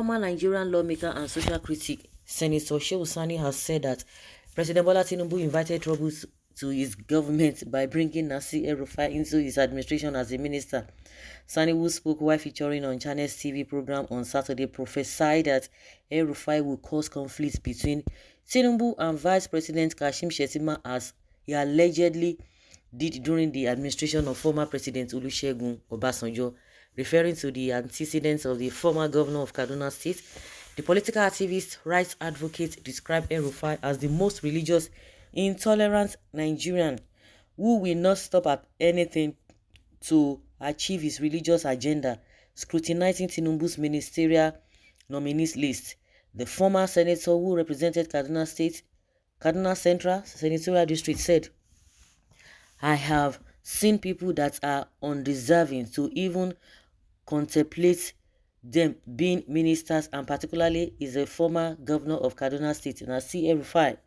former Nigerian lawmaker and social critic, Senator Shehu Sani, has said that President Bola Tinubu invited troubles to his government by bringing Nasir Elrufai into his administration as a minister. Sani, who spoke while featuring on Channels TV program on Saturday, prophesied that Elrufai will cause conflict between Tinubu and Vice President Kashim Shettima, as he allegedly did during the administration of former President Olusegun Obasanjo. Referring to the antecedents of the former governor of Kaduna State, the political activist, rights advocate described Elrufai as the most religious, intolerant Nigerian who will not stop at anything to achieve his religious agenda, scrutinizing Tinubu's ministerial nominees list. The former senator who represented Kaduna Central Senatorial District said, "I have seen people that are undeserving to even contemplate them being ministers, and particularly is a former governor of Kaduna State, Nasir Elrufai.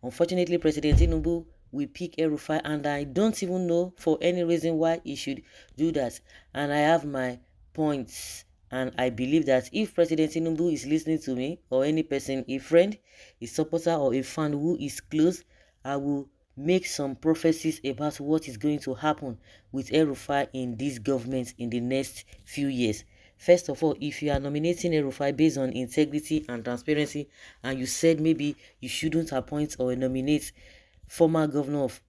Unfortunately, President Tinubu will pick Elrufai, and I don't even know for any reason why he should do that. And I have my points, and I believe that if President Tinubu is listening to me, or any person, a friend, a supporter, or a fan who is close, I will make some prophecies about what is going to happen with Elrufai in this government in the next few years. First of all, if you are nominating Elrufai based on integrity and transparency, and you said maybe you shouldn't appoint or nominate former governor of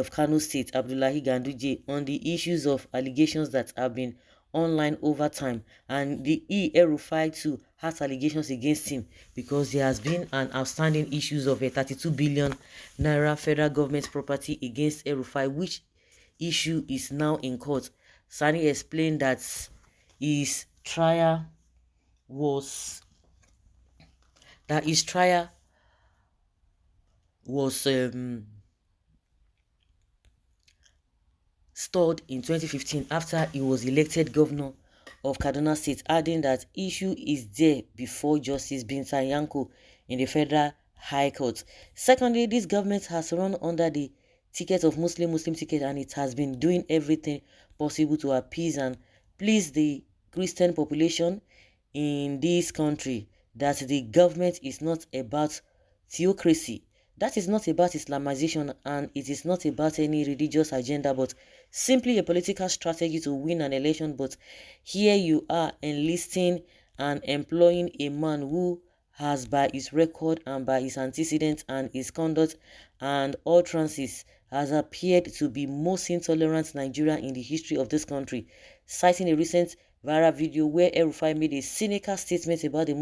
Kano State, Abdullahi Ganduje, on the issues of allegations that have been online over time, and the Elrufai too has allegations against him because there has been an outstanding issues of a 32 billion naira federal government property against Elrufai, which issue is now in court. Sani explained that his trial was stalled in 2015 after he was elected governor of Kaduna State, adding that issue is there before Justice Binta Yanko in the Federal High Court. Secondly, this government has run under the ticket of Muslim ticket, and it has been doing everything possible to appease and please the Christian population in this country, that the government is not about theocracy. That is not about Islamization, and it is not about any religious agenda, but simply a political strategy to win an election. But here you are enlisting and employing a man who has, by his record and by his antecedents and his conduct and utterances, has appeared to be most intolerant Nigerian in the history of this country, citing a recent viral video where Elrufai made a cynical statement about the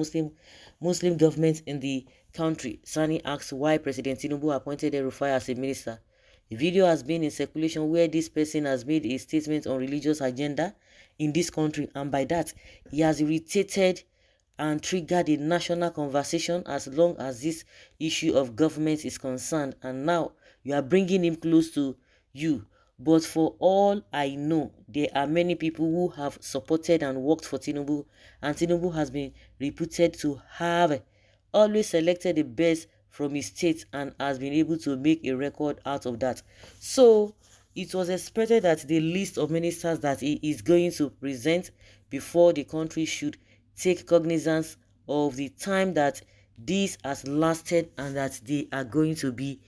Muslim government in the country. Sani asked why President Tinubu appointed Elrufai as a minister. The video has been in circulation where this person has made a statement on religious agenda in this country, and by that he has irritated and triggered a national conversation as long as this issue of government is concerned, and now you are bringing him close to you. But for all I know, there are many people who have supported and worked for Tinubu, and Tinubu has been reputed to have always selected the best from his state and has been able to make a record out of that. So it was expected that the list of ministers that he is going to present before the country should take cognizance of the time that this has lasted, and that they are going to be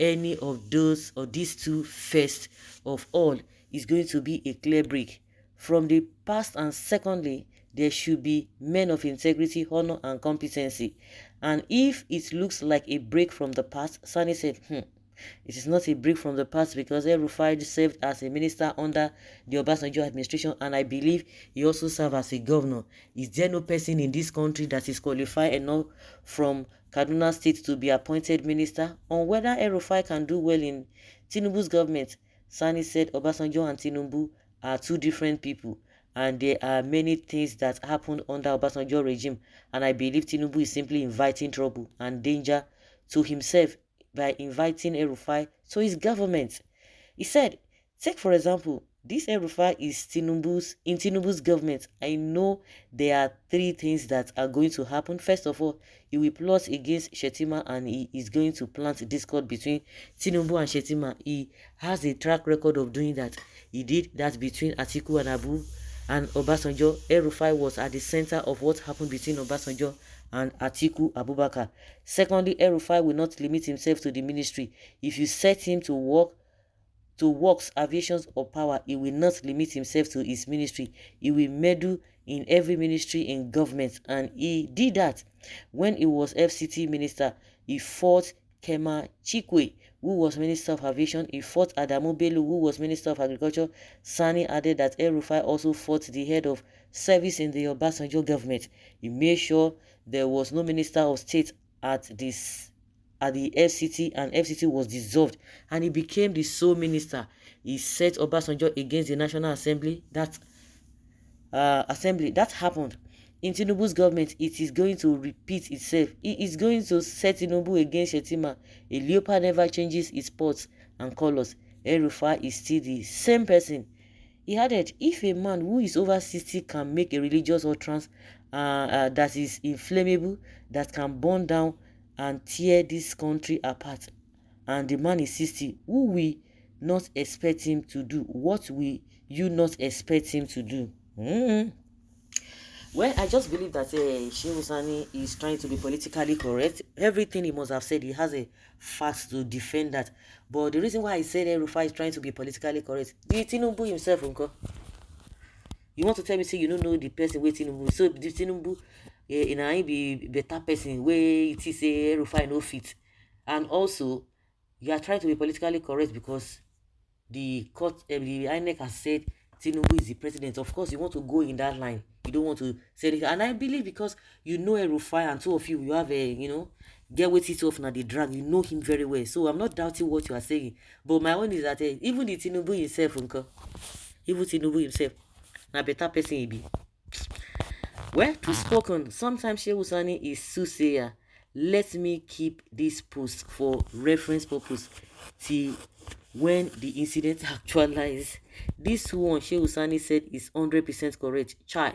any of those or these two. First of all, is going to be a clear break from the past, and secondly, there should be men of integrity, honor, and competency. And if it looks like a break from the past, Sani said, it is not a break from the past, because Elrufai served as a minister under the Obasanjo administration, and I believe he also served as a governor. Is there no person in this country that is qualified enough from Kaduna State to be appointed minister? On whether Elrufai can do well in Tinubu's government, Sani said Obasanjo and Tinubu are two different people, and there are many things that happened under Obasanjo regime, and I believe Tinubu is simply inviting trouble and danger to himself by inviting Elrufai to his government. He said, take for example, this Elrufai is in Tinubu's government. I know there are three things that are going to happen. First of all, he will plot against Shettima, and he is going to plant discord between Tinubu and Shettima. He has a track record of doing that. He did that between Atiku and and Obasanjo. Elrufai was at the center of what happened between Obasanjo and Atiku Abubakar. Secondly, Elrufai will not limit himself to the ministry. If you set him to works, aviations, or power, he will not limit himself to his ministry. He will meddle in every ministry in government, and he did that. When he was FCT minister, he fought Kema Chikwe, who was Minister of Aviation. He fought Adamu Bello, who was Minister of Agriculture. Sani added that El-Rufai also fought the head of service in the Obasanjo government. He made sure there was no Minister of State at the FCT, and FCT was dissolved, and he became the sole minister. He set Obasanjo against the National Assembly. That happened in Tinubu's government. It is going to repeat itself. It is going to set Tinubu against Shettima. A leopard never changes its spots and colors. Elrufai is still the same person. He added, if a man who is over 60 can make a religious utterance that is inflammable, that can burn down and tear this country apart, and the man is 60, who will not expect him to do? What will you not expect him to do? Well, I just believe that Shehu Sani is trying to be politically correct. Everything he must have said, he has a fact to defend that. But the reason why I said Elrufai is trying to be politically correct, the Tinubu himself, uncle. You want to tell me, say you don't know the person wey Tinubu, so the Tinubu I be better person wey it is say Elrufai no fit. And also, you are trying to be politically correct because the court, the INEC has said Tinubu is the president. Of course, you want to go in that line. You don't want to say it. And I believe because you know Elrufai, and two of you have a, get with it off now the drag. You know him very well. So I'm not doubting what you are saying. But my own is that even the Tinubu himself, uncle, even Tinubu himself, na better person he be. Well, to spoken, sometimes Shehu Sani is soothsayer. Let me keep this post for reference purpose till when the incident actualizes. This one Shehu Sani said is 100% correct. Chai.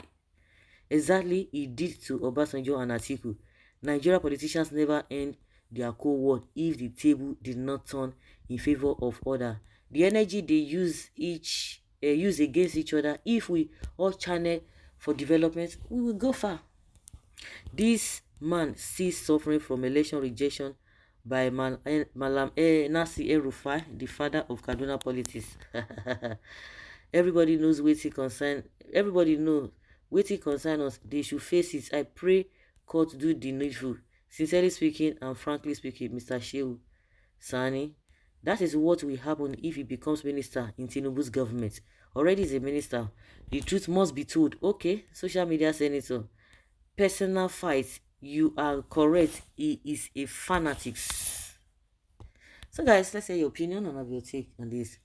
Exactly he did to Obasanjo and Atiku. Nigeria politicians never end their cold war if the table did not turn in favor of order. The energy they use against each other, if we all channel for development, we will go far. This man still suffering from election rejection by Malam Nasi Elrufai, the father of Kaduna politics. Everybody knows wetin concern. Everybody knows wetin concern us. They should face it. I pray court do the needful. Sincerely speaking and frankly speaking, Mr. Shehu Sani, that is what will happen if he becomes minister in Tinubu's government. Already is a minister. The truth must be told. Okay, social media senator. Personal fight. You are correct. He is a fanatic. So guys, let's hear your opinion and have your take on this.